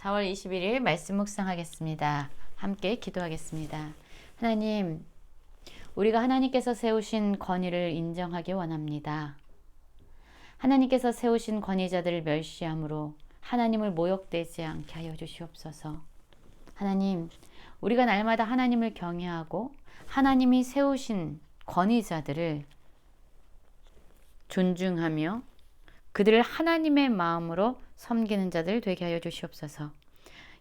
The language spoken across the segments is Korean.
4월 21일 말씀 묵상하겠습니다. 함께 기도하겠습니다. 하나님, 우리가 하나님께서 세우신 권위를 인정하기 원합니다. 하나님께서 세우신 권위자들을 멸시함으로 하나님을 모욕되지 않게 하여 주시옵소서. 하나님, 우리가 날마다 하나님을 경외하고 하나님이 세우신 권위자들을 존중하며 그들을 하나님의 마음으로 섬기는 자들 되게 하여 주시옵소서.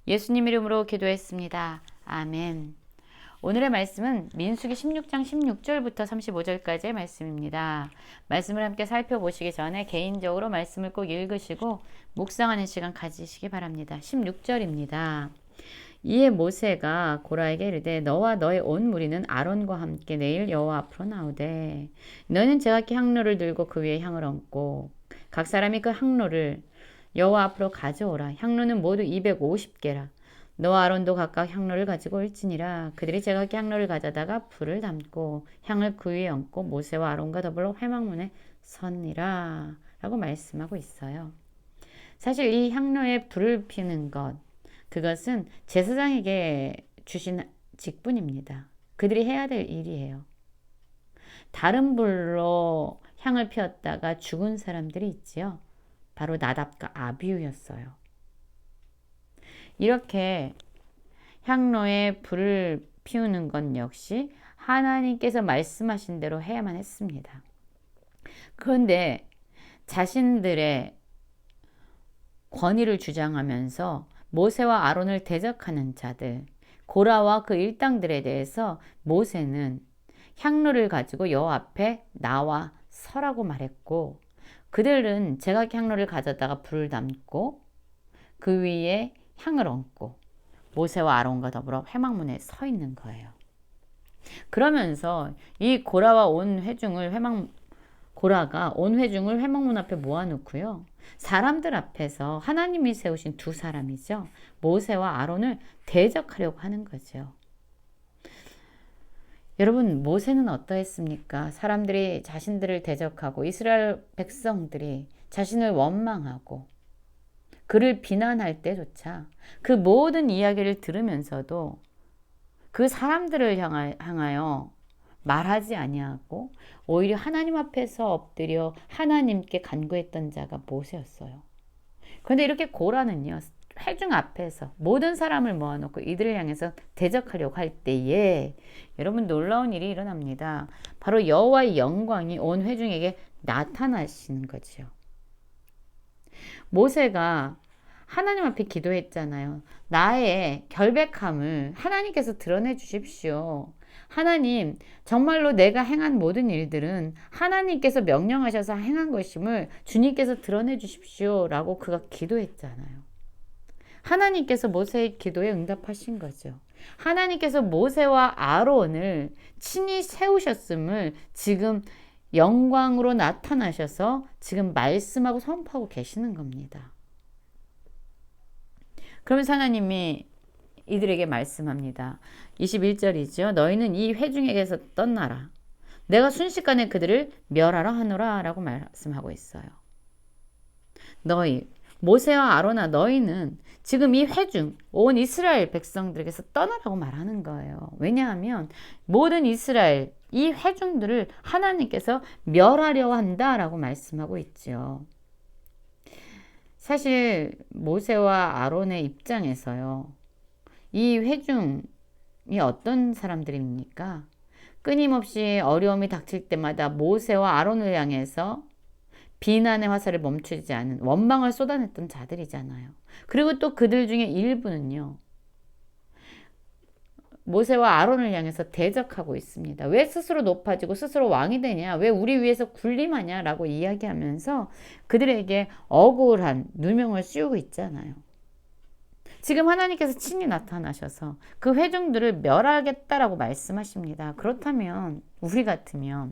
예수님 이름으로 기도했습니다. 아멘. 오늘의 말씀은 민수기 16장 16절부터 35절까지의 말씀입니다. 말씀을 함께 살펴보시기 전에 개인적으로 말씀을 꼭 읽으시고 묵상하는 시간 가지시기 바랍니다. 16절입니다. 이에 모세가 고라에게 이르되 너와 너의 온 무리는 아론과 함께 내일 여호와 앞으로 나오되 너희는 제각기 향로를 들고 그 위에 향을 얹고 각 사람이 그 향로를 여호와 앞으로 가져오라. 향로는 모두 250개라. 너와 아론도 각각 향로를 가지고 올지니라. 그들이 제각기 향로를 가져다가 불을 담고 향을 그 위에 얹고 모세와 아론과 더불어 회막문에 섰니라 라고 말씀하고 있어요. 사실 이 향로에 불을 피우는 것, 그것은 제사장에게 주신 직분입니다. 그들이 해야 될 일이에요. 다른 불로 향을 피웠다가 죽은 사람들이 있지요. 바로 나답과 아비후였어요. 이렇게 향로에 불을 피우는 건 역시 하나님께서 말씀하신 대로 해야만 했습니다. 그런데 자신들의 권위를 주장하면서 모세와 아론을 대적하는 자들, 고라와 그 일당들에 대해서 모세는 향로를 가지고 여호와 앞에 나와 서라고 말했고, 그들은 제각기 향로를 가져다가 불을 담고 그 위에 향을 얹고 모세와 아론과 더불어 회막문에 서 있는 거예요. 그러면서 이 고라가 온 회중을 회막문 앞에 모아놓고요. 사람들 앞에서 하나님이 세우신 두 사람이죠. 모세와 아론을 대적하려고 하는 거죠. 여러분, 모세는 어떠했습니까? 사람들이 자신들을 대적하고 이스라엘 백성들이 자신을 원망하고 그를 비난할 때조차 그 모든 이야기를 들으면서도 그 사람들을 향하여 말하지 아니하고 오히려 하나님 앞에서 엎드려 하나님께 간구했던 자가 모세였어요. 그런데 이렇게 고라는요, 회중 앞에서 모든 사람을 모아놓고 이들을 향해서 대적하려고 할 때에 여러분 놀라운 일이 일어납니다. 바로 여호와의 영광이 온 회중에게 나타나시는 거죠. 모세가 하나님 앞에 기도했잖아요. 나의 결백함을 하나님께서 드러내 주십시오. 하나님, 정말로 내가 행한 모든 일들은 하나님께서 명령하셔서 행한 것임을 주님께서 드러내 주십시오 라고 그가 기도했잖아요. 하나님께서 모세의 기도에 응답하신 거죠. 하나님께서 모세와 아론을 친히 세우셨음을 지금 영광으로 나타나셔서 지금 말씀하고 선포하고 계시는 겁니다. 그러면서 하나님이 이들에게 말씀합니다. 21절이죠. 너희는 이 회중에게서 떠나라. 내가 순식간에 그들을 멸하라 하노라 라고 말씀하고 있어요. 너희 모세와 아론아, 너희는 지금 이 회중, 온 이스라엘 백성들에게서 떠나라고 말하는 거예요. 왜냐하면 모든 이스라엘, 이 회중들을 하나님께서 멸하려 한다라고 말씀하고 있죠. 사실 모세와 아론의 입장에서요, 이 회중이 어떤 사람들입니까? 끊임없이 어려움이 닥칠 때마다 모세와 아론을 향해서 비난의 화살을 멈추지 않은 원망을 쏟아냈던 자들이잖아요. 그리고 또 그들 중에 일부는요, 모세와 아론을 향해서 대적하고 있습니다. 왜 스스로 높아지고 스스로 왕이 되냐? 왜 우리 위에서 군림하냐? 라고 이야기하면서 그들에게 억울한 누명을 씌우고 있잖아요. 지금 하나님께서 친히 나타나셔서 그 회중들을 멸하겠다라고 말씀하십니다. 그렇다면 우리 같으면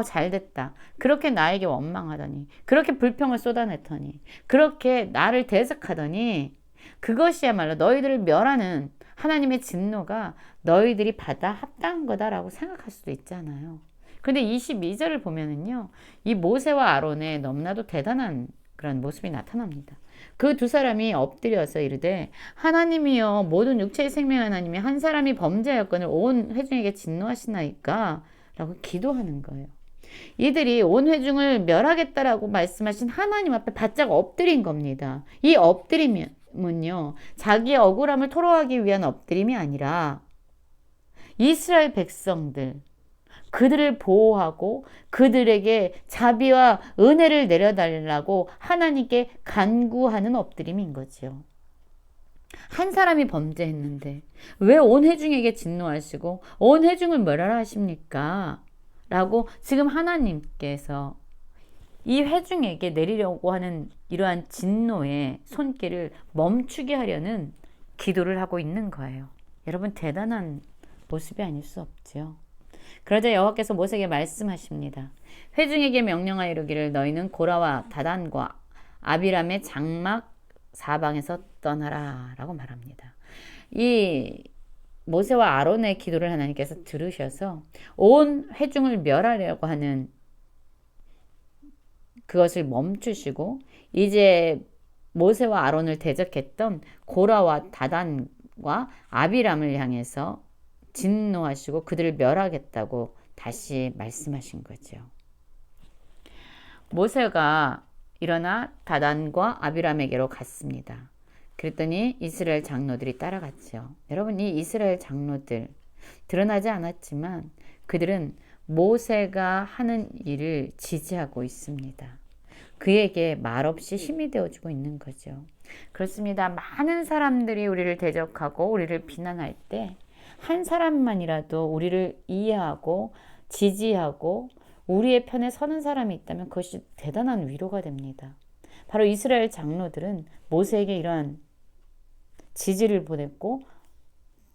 잘됐다. 그렇게 나에게 원망하더니, 그렇게 불평을 쏟아냈더니, 그렇게 나를 대적하더니 그것이야말로 너희들을 멸하는 하나님의 진노가 너희들이 받아 합당한 거다라고 생각할 수도 있잖아요. 그런데 22절을 보면은요, 이 모세와 아론의 너무나도 대단한 그런 모습이 나타납니다. 그 두 사람이 엎드려서 이르되 하나님이여 모든 육체의 생명 하나님이 한 사람이 범죄하였거늘 온 회중에게 진노하시나이까 라고 기도하는 거예요. 이들이 온 회중을 멸하겠다라고 말씀하신 하나님 앞에 바짝 엎드린 겁니다. 이 엎드림은요, 자기의 억울함을 토로하기 위한 엎드림이 아니라 이스라엘 백성들, 그들을 보호하고 그들에게 자비와 은혜를 내려달라고 하나님께 간구하는 엎드림인 거죠. 한 사람이 범죄했는데 왜 온 회중에게 진노하시고 온 회중을 멸하라 하십니까? 라고 지금 하나님께서 이 회중에게 내리려고 하는 이러한 진노의 손길을 멈추게 하려는 기도를 하고 있는 거예요. 여러분, 대단한 모습이 아닐 수 없죠. 그러자 여호와께서 모세에게 말씀하십니다. 회중에게 명령하여 이르기를 너희는 고라와 다단과 아비람의 장막 사방에서 떠나라 라고 말합니다. 이 모세와 아론의 기도를 하나님께서 들으셔서 온 회중을 멸하려고 하는 그것을 멈추시고 이제 모세와 아론을 대적했던 고라와 다단과 아비람을 향해서 진노하시고 그들을 멸하겠다고 다시 말씀하신 거죠. 모세가 일어나 다단과 아비람에게로 갔습니다. 그랬더니 이스라엘 장로들이 따라갔죠. 여러분, 이 이스라엘 장로들 드러나지 않았지만 그들은 모세가 하는 일을 지지하고 있습니다. 그에게 말없이 힘이 되어주고 있는 거죠. 그렇습니다. 많은 사람들이 우리를 대적하고 우리를 비난할 때 한 사람만이라도 우리를 이해하고 지지하고 우리의 편에 서는 사람이 있다면 그것이 대단한 위로가 됩니다. 바로 이스라엘 장로들은 모세에게 이러한 지지를 보냈고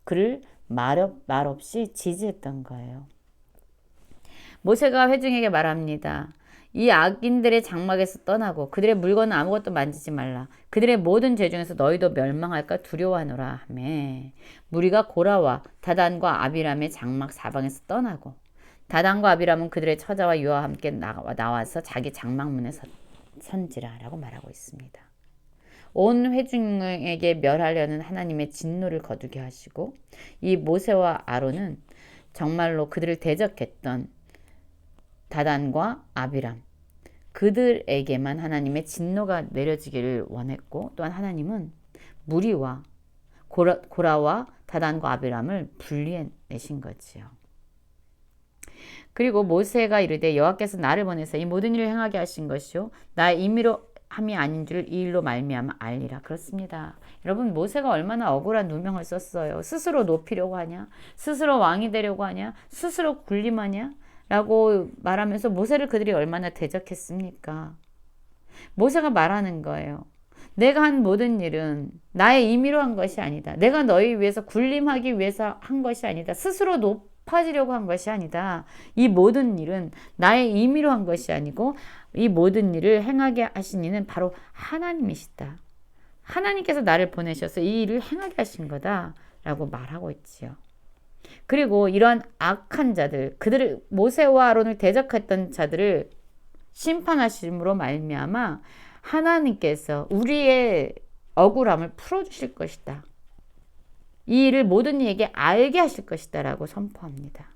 그를 말없이 지지했던 거예요. 모세가 회중에게 말합니다. 이 악인들의 장막에서 떠나고 그들의 물건은 아무것도 만지지 말라. 그들의 모든 죄 중에서 너희도 멸망할까 두려워하노라 하매 무리가 고라와 다단과 아비람의 장막 사방에서 떠나고 다단과 아비람은 그들의 처자와 유아와 함께 나와서 자기 장막문에 선지라 라고 말하고 있습니다. 온 회중에게 멸하려는 하나님의 진노를 거두게 하시고 이 모세와 아론은 정말로 그들을 대적했던 다단과 아비람, 그들에게만 하나님의 진노가 내려지기를 원했고 또한 하나님은 무리와 고라와 다단과 아비람을 분리해내신 거지요. 그리고 모세가 이르되 여호와께서 나를 보내서 이 모든 일을 행하게 하신 것이요 나의 임의로 함이 아닌 줄 이 일로 말미암아 알리라. 그렇습니다. 여러분, 모세가 얼마나 억울한 누명을 썼어요. 스스로 높이려고 하냐? 스스로 왕이 되려고 하냐? 스스로 군림하냐? 라고 말하면서 모세를 그들이 얼마나 대적했습니까? 모세가 말하는 거예요. 내가 한 모든 일은 나의 임의로 한 것이 아니다. 내가 너희 위해서 군림하기 위해서 한 것이 아니다. 스스로 높아지려고 한 것이 아니다. 이 모든 일은 나의 임의로 한 것이 아니고 이 모든 일을 행하게 하신 이는 바로 하나님이시다. 하나님께서 나를 보내셔서 이 일을 행하게 하신 거다 라고 말하고 있지요. 그리고 이러한 악한 자들, 그들을 모세와 아론을 대적했던 자들을 심판하심으로 말미암아 하나님께서 우리의 억울함을 풀어주실 것이다. 이 일을 모든 이에게 알게 하실 것이다 라고 선포합니다.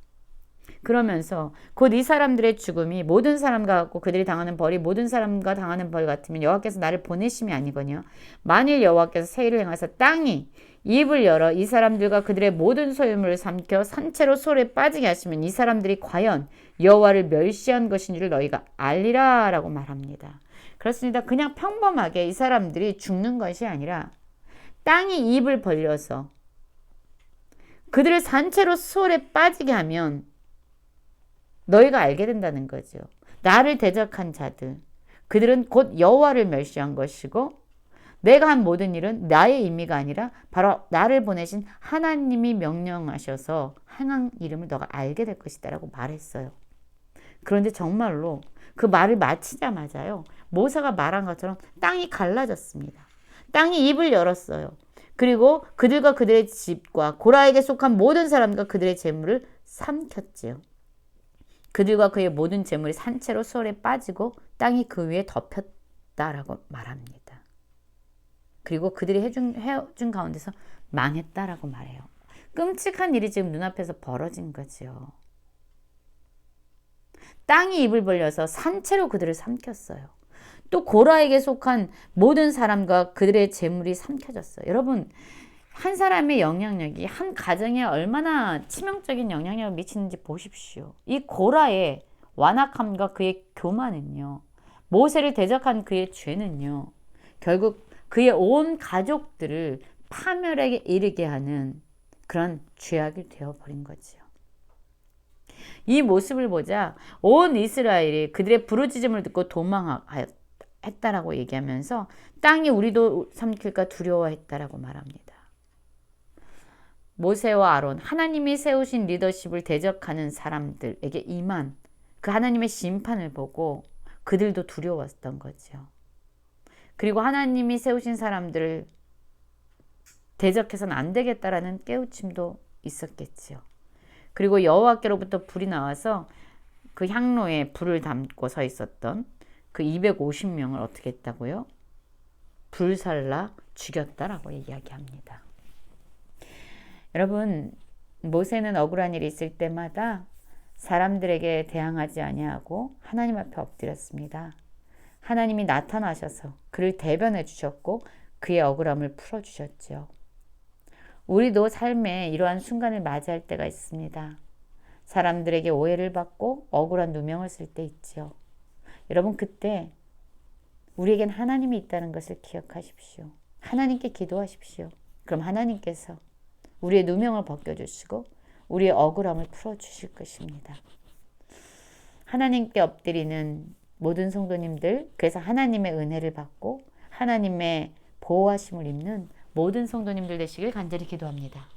그러면서 곧 이 사람들의 죽음이 모든 사람과 같고 그들이 당하는 벌이 모든 사람과 당하는 벌 같으면 여호와께서 나를 보내심이 아니거니와 만일 여호와께서 새 일을 행하사 땅이 입을 열어 이 사람들과 그들의 모든 소유물을 삼켜 산채로 소에 빠지게 하시면 이 사람들이 과연 여호와를 멸시한 것인 줄 너희가 알리라 라고 말합니다. 그렇습니다. 그냥 평범하게 이 사람들이 죽는 것이 아니라 땅이 입을 벌려서 그들을 산채로 소에 빠지게 하면 너희가 알게 된다는 거죠. 나를 대적한 자들, 그들은 곧 여호와를 멸시한 것이고 내가 한 모든 일은 나의 임의가 아니라 바로 나를 보내신 하나님이 명령하셔서 행한 이름을 너가 알게 될 것이다 라고 말했어요. 그런데 정말로 그 말을 마치자마자요, 모세가 말한 것처럼 땅이 갈라졌습니다. 땅이 입을 열었어요. 그리고 그들과 그들의 집과 고라에게 속한 모든 사람과 그들의 재물을 삼켰지요. 그들과 그의 모든 재물이 산채로 수월에 빠지고 땅이 그 위에 덮였다라고 말합니다. 그리고 그들이 해준 가운데서 망했다라고 말해요. 끔찍한 일이 지금 눈앞에서 벌어진 거죠. 땅이 입을 벌려서 산채로 그들을 삼켰어요. 또 고라에게 속한 모든 사람과 그들의 재물이 삼켜졌어요. 여러분, 한 사람의 영향력이 한 가정에 얼마나 치명적인 영향력을 미치는지 보십시오. 이 고라의 완악함과 그의 교만은요, 모세를 대적한 그의 죄는요, 결국 그의 온 가족들을 파멸에 이르게 하는 그런 죄악이 되어버린 거지요. 이 모습을 보자 온 이스라엘이 그들의 부르짖음을 듣고 도망했다라고 얘기하면서 땅이 우리도 삼킬까 두려워했다라고 말합니다. 모세와 아론, 하나님이 세우신 리더십을 대적하는 사람들에게 임한 그 하나님의 심판을 보고 그들도 두려웠던 거죠. 그리고 하나님이 세우신 사람들을 대적해서는 안 되겠다라는 깨우침도 있었겠지요. 그리고 여호와께로부터 불이 나와서 그 향로에 불을 담고 서 있었던 그 250명을 어떻게 했다고요? 불살라 죽였다라고 이야기합니다. 여러분, 모세는 억울한 일이 있을 때마다 사람들에게 대항하지 아니하고 하나님 앞에 엎드렸습니다. 하나님이 나타나셔서 그를 대변해 주셨고 그의 억울함을 풀어주셨죠. 우리도 삶에 이러한 순간을 맞이할 때가 있습니다. 사람들에게 오해를 받고 억울한 누명을 쓸 때 있지요. 여러분, 그때 우리에겐 하나님이 있다는 것을 기억하십시오. 하나님께 기도하십시오. 그럼 하나님께서 우리의 누명을 벗겨주시고 우리의 억울함을 풀어주실 것입니다. 하나님께 엎드리는 모든 성도님들, 그래서 하나님의 은혜를 받고 하나님의 보호하심을 입는 모든 성도님들 되시길 간절히 기도합니다.